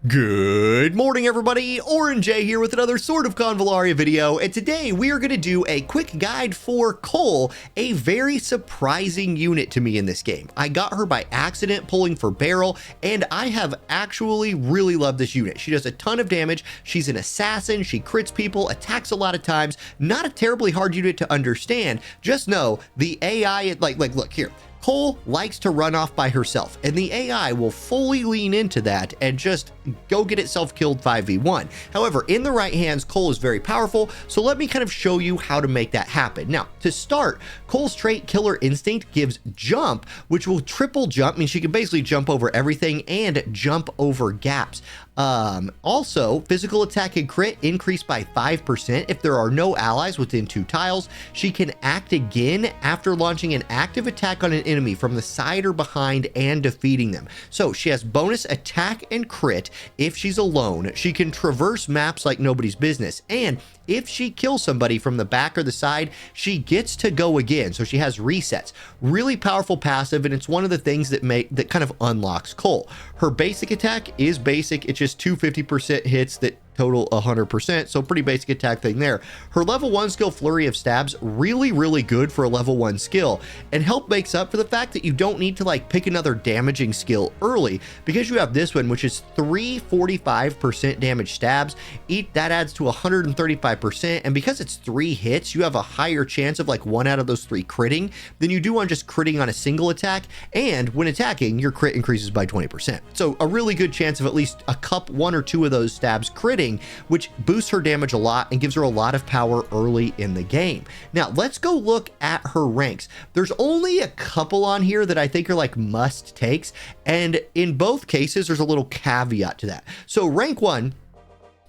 Good morning, everybody. Orange J here with another sort of CONVALLARIA video, and today we are going to do a quick guide for COL, a very surprising unit to me in this game. I got her by accident pulling for barrel, and I have actually really loved this unit. She does a ton of damage. She's an assassin. She crits people, attacks a lot of times. Not a terribly hard unit to understand. Just know the AI, look here. COL likes to run off by herself, and the AI will fully lean into that and just go get itself killed 5v1. However, in the right hands, COL is very powerful, so let me kind of show you how to make that happen. Now, to start, COL's trait Killer Instinct gives jump, which will triple jump, means she can basically jump over everything and jump over gaps. Also, physical attack and crit increase by 5% if there are no allies within 2 tiles. She can act again after launching an active attack on an enemy from the side or behind and defeating them. So she has bonus attack and crit if she's alone. She can traverse maps like nobody's business, and if she kills somebody from the back or the side, she gets to go again. So she has resets. Really powerful passive, and it's one of the things that kind of unlocks COL. Her basic attack is basic. It's just 250% hits that total 100%, so pretty basic attack thing there. Her level 1 skill, Flurry of Stabs, really good for a level 1 skill, and help makes up for the fact that you don't need to like pick another damaging skill early, because you have this one, which is 345% damage stabs. That adds to 135%, and because it's 3 hits, you have a higher chance of like 1 out of those 3 critting than you do on just critting on a single attack, and when attacking, your crit increases by 20%. So a really good chance of at least 1 or 2 of those stabs critting, which boosts her damage a lot and gives her a lot of power early in the game. Now, let's go look at her ranks. There's only a couple on here that I think are like must takes, and in both cases, there's a little caveat to that. So rank 1,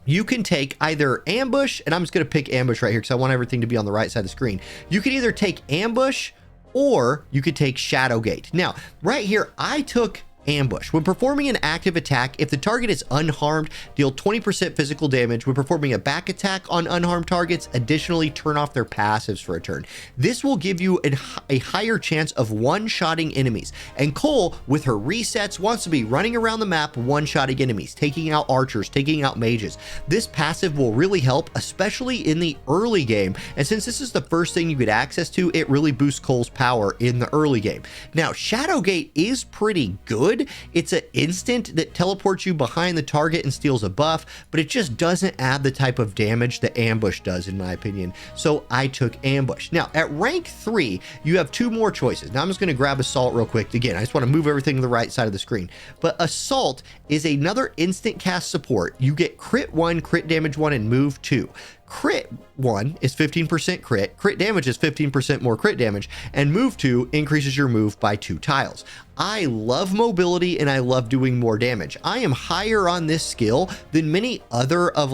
you can take either ambush, and I'm just going to pick ambush right here because I want everything to be on the right side of the screen. You can either take ambush or you could take Shadowgate. Now, right here, I took ambush. When performing an active attack, if the target is unharmed, deal 20% physical damage. When performing a back attack on unharmed targets, additionally turn off their passives for a turn. This will give you a higher chance of one-shotting enemies. And COL, with her resets, wants to be running around the map one-shotting enemies, taking out archers, taking out mages. This passive will really help, especially in the early game. And since this is the first thing you get access to, it really boosts COL's power in the early game. Now, Shadowgate is pretty good. It's an instant that teleports you behind the target and steals a buff, but it just doesn't add the type of damage that ambush does, in my opinion. So I took ambush. Now, at rank 3, you have 2 more choices. Now, I'm just going to grab assault real quick. Again, I just want to move everything to the right side of the screen. But assault is another instant cast support. You get crit 1, crit damage 1, and move 2. Crit 1 is 15% crit damage is 15% more crit damage, and move 2 increases your move by 2 tiles. I love mobility and I love doing more damage. I am higher on this skill than many other of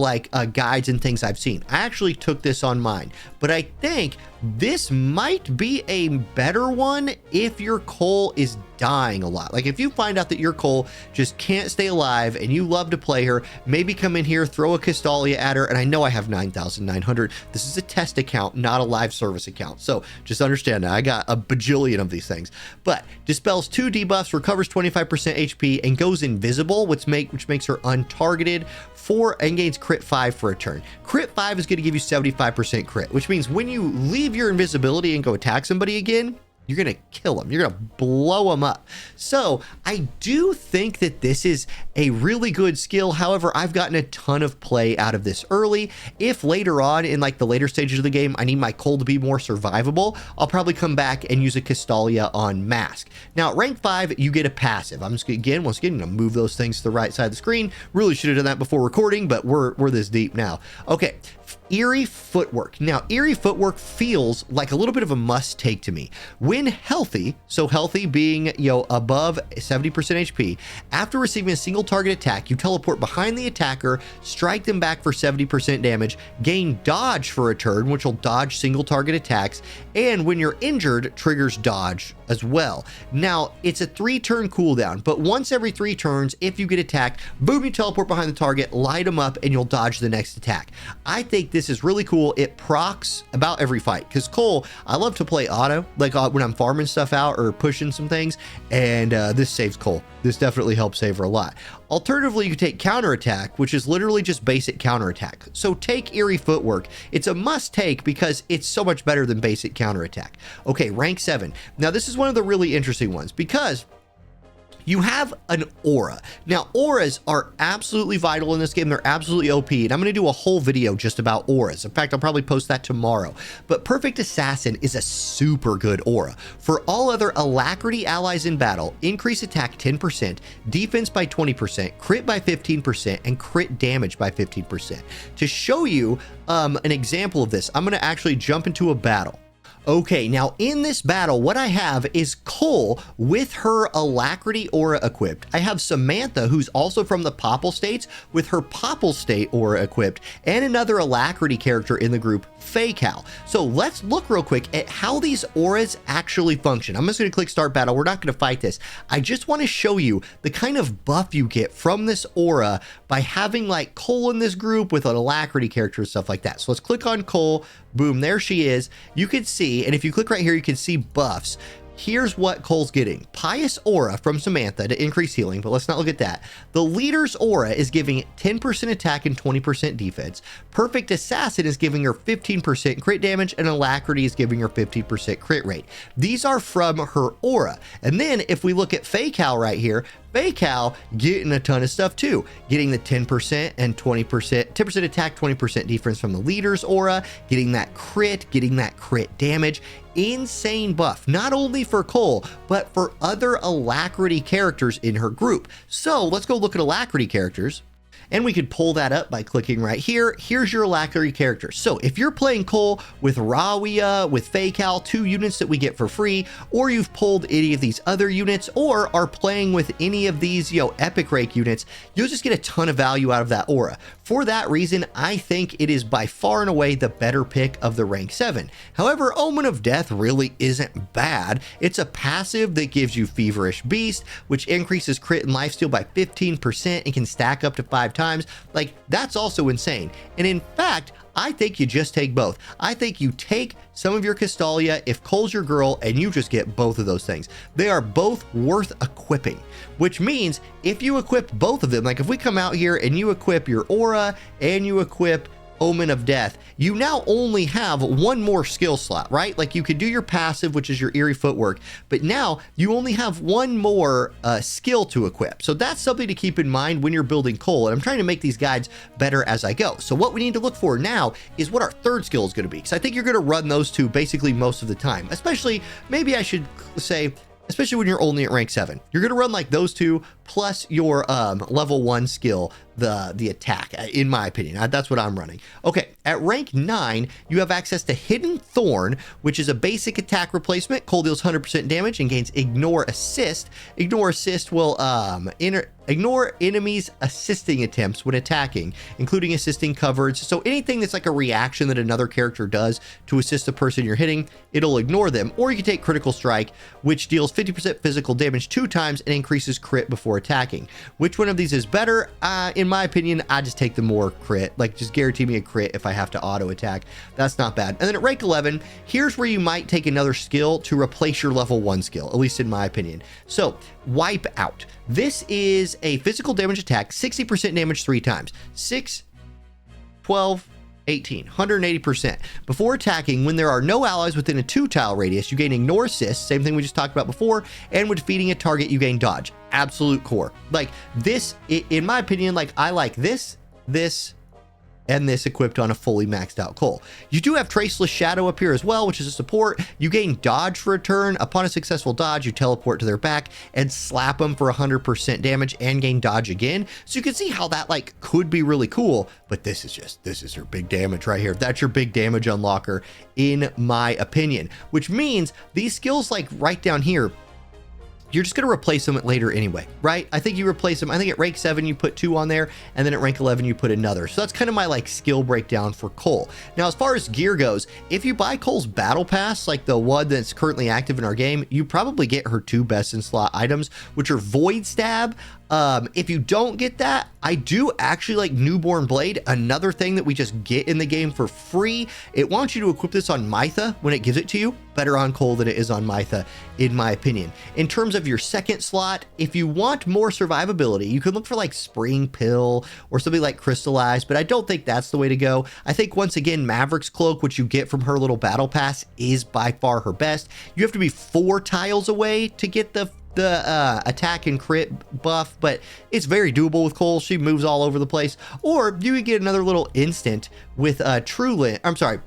guides and things I've seen. I actually took this on mine, but I think this might be a better one if your COL is dying a lot. Like if you find out that your COL just can't stay alive and you love to play her, maybe come in here, throw a Castalia at her, and I know I have 9,900. This is a test account, not a live service account. So just understand that I got a bajillion of these things. But dispels 2 debuffs, recovers 25% HP, and goes invisible, which makes her untargeted and gains crit 5 for a turn. Crit 5 is going to give you 75% crit, which means when you leave your invisibility and go attack somebody again, you're going to kill them. You're going to blow them up. So I do think that this is a really good skill. However, I've gotten a ton of play out of this early. If later on in like the later stages of the game, I need my COL to be more survivable, I'll probably come back and use a Castalia on Mask. Now at rank 5, you get a passive. I'm just once again, going to move those things to the right side of the screen. Really should have done that before recording, but we're this deep now. Okay. Eerie Footwork. Now, Eerie Footwork feels like a little bit of a must take to me. When healthy, so healthy being, above 70% HP, after receiving a single target attack, you teleport behind the attacker, strike them back for 70% damage, gain dodge for a turn, which will dodge single target attacks, and when you're injured, triggers dodge as well. Now, it's a 3-turn cooldown, but once every 3 turns, if you get attacked, boom, you teleport behind the target, light them up, and you'll dodge the next attack. I think this is really cool. It procs about every fight, because COL, I love to play auto. Like when I'm farming stuff out or pushing some things, and this saves Cole. This definitely helps save her a lot. Alternatively, you could take counterattack, which is literally just basic counterattack. So take Eerie Footwork. It's a must take because it's so much better than basic counterattack. Okay, rank 7. Now this is one of the really interesting ones because you have an aura. Now, auras are absolutely vital in this game. They're absolutely OP, and I'm going to do a whole video just about auras. In fact, I'll probably post that tomorrow. But Perfect Assassin is a super good aura. For all other Alacrity allies in battle, increase attack 10%, defense by 20%, crit by 15%, and crit damage by 15%. To show you an example of this, I'm going to actually jump into a battle. Okay, now in this battle, what I have is Cole with her Alacrity aura equipped. I have Samantha, who's also from the Popple States, with her Popple State aura equipped, and another Alacrity character in the group, COL. So let's look real quick at how these auras actually function. I'm just going to click Start Battle. We're not going to fight this. I just want to show you the kind of buff you get from this aura by having like Cole in this group with an Alacrity character and stuff like that. So let's click on Cole. Boom, there she is. You can see, and if you click right here, you can see buffs. Here's what Cole's getting. Pious Aura from Samantha to increase healing, but let's not look at that. The Leader's Aura is giving 10% attack and 20% defense. Perfect Assassin is giving her 15% crit damage, and Alacrity is giving her 50% crit rate. These are from her aura. And then if we look at COL right here, COL getting a ton of stuff too, getting the 10% and 20%, 10% attack, 20% defense from the Leader's aura, getting that crit damage. Insane buff, not only for Cole, but for other Alacrity characters in her group. So let's go look at Alacrity characters. And we could pull that up by clicking right here. Here's your Alacrity character. So if you're playing Cole with Rawia, with COL, 2 units that we get for free, or you've pulled any of these other units, or are playing with any of these, epic rank units, you'll just get a ton of value out of that aura. For that reason, I think it is by far and away the better pick of the rank 7. However, Omen of Death really isn't bad. It's a passive that gives you Feverish Beast, which increases crit and lifesteal by 15% and can stack up to 5 times. Like, that's also insane. And in fact, I think you just take both. I think you take some of your Castalia if Cole's your girl, and you just get both of those things. They are both worth equipping, which means if you equip both of them, like if we come out here and you equip your aura and you equip Omen of Death, you now only have one more skill slot, right? Like you could do your passive, which is your Eerie Footwork, but now you only have one more skill to equip. So that's something to keep in mind when you're building Cole, and I'm trying to make these guides better as I go. So what we need to look for now is what our third skill is going to be, because I think you're going to run those two basically most of the time, especially, maybe I should say, especially when you're only at rank 7. You're going to run like those two plus your level 1 skill, the attack, in my opinion. That's what I'm running. Okay, at rank 9, you have access to Hidden Thorn, which is a basic attack replacement. Cole deals 100% damage and gains Ignore Assist. Ignore Assist will ignore enemies' assisting attempts when attacking, including assisting coverage. So anything that's like a reaction that another character does to assist the person you're hitting, it'll ignore them. Or you can take Critical Strike, which deals 50% physical damage 2 times and increases crit before attacking. Which one of these is better? In my opinion, I just take the more crit. Like, just guarantee me a crit if I have to auto attack. That's not bad. And then at rank 11, here's where you might take another skill to replace your level 1 skill, at least in my opinion. So, Wipe Out. This is a physical damage attack, 60% damage 3 times. 6, 12, 18, 180%. Before attacking, when there are no allies within a 2-tile radius, you gain Ignore Assist, same thing we just talked about before, and when defeating a target, you gain Dodge. Absolute core. Like, this, in my opinion, like, I like this, and this equipped on a fully maxed out Cole. You do have Traceless Shadow up here as well, which is a support. You gain Dodge for a turn. Upon a successful dodge, you teleport to their back and slap them for 100% damage and gain Dodge again. So you can see how that like could be really cool, but this is your big damage right here. That's your big damage unlocker in my opinion, which means these skills like right down here, you're just going to replace them later anyway, right? I think you replace them. I think at rank 7, you put 2 on there, and then at rank 11, you put another. So that's kind of my like skill breakdown for Cole. Now, as far as gear goes, if you buy Cole's battle pass, like the one that's currently active in our game, you probably get her 2 best in slot items, which are Void Stab, If you don't get that, I do actually like Newborn Blade, another thing that we just get in the game for free. It wants you to equip this on Mytha when it gives it to you. Better on Cole than it is on Mytha, in my opinion. In terms of your second slot, if you want more survivability, you could look for like Spring Pill or something like Crystallize, but I don't think that's the way to go. I think once again, Maverick's Cloak, which you get from her little battle pass, is by far her best. You have to be 4 tiles away to get the attack and crit buff, but it's very doable with Cole. She moves all over the place. Or you could get another little instant with True Lens. I'm sorry.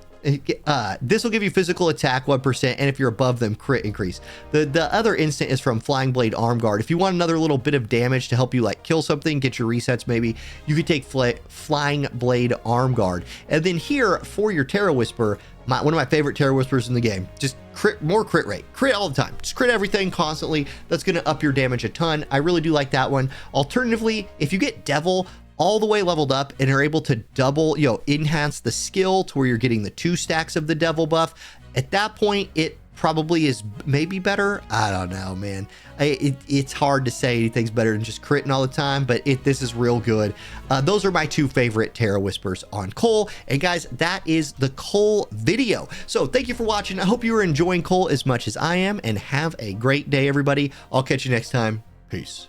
This will give you physical attack 1%, and if you're above them, crit increase. The other instant is from Flying Blade Arm Guard. If you want another little bit of damage to help you like kill something, get your resets maybe, you could take Flying Blade Arm Guard. And then here for your Terra Whisper, one of my favorite Terra Whispers in the game, just more crit rate, crit all the time, just crit everything constantly. That's going to up your damage a ton. I really do like that one. Alternatively, if you get Devil all the way leveled up and are able to double, enhance the skill to where you're getting the 2 stacks of the Devil buff, at that point, it probably is maybe better. I don't know, man. It's hard to say anything's better than just critting all the time, but this is real good. Those are my 2 favorite Terra Whispers on Cole. And guys, that is the Cole video. So thank you for watching. I hope you are enjoying Cole as much as I am, and have a great day, everybody. I'll catch you next time. Peace.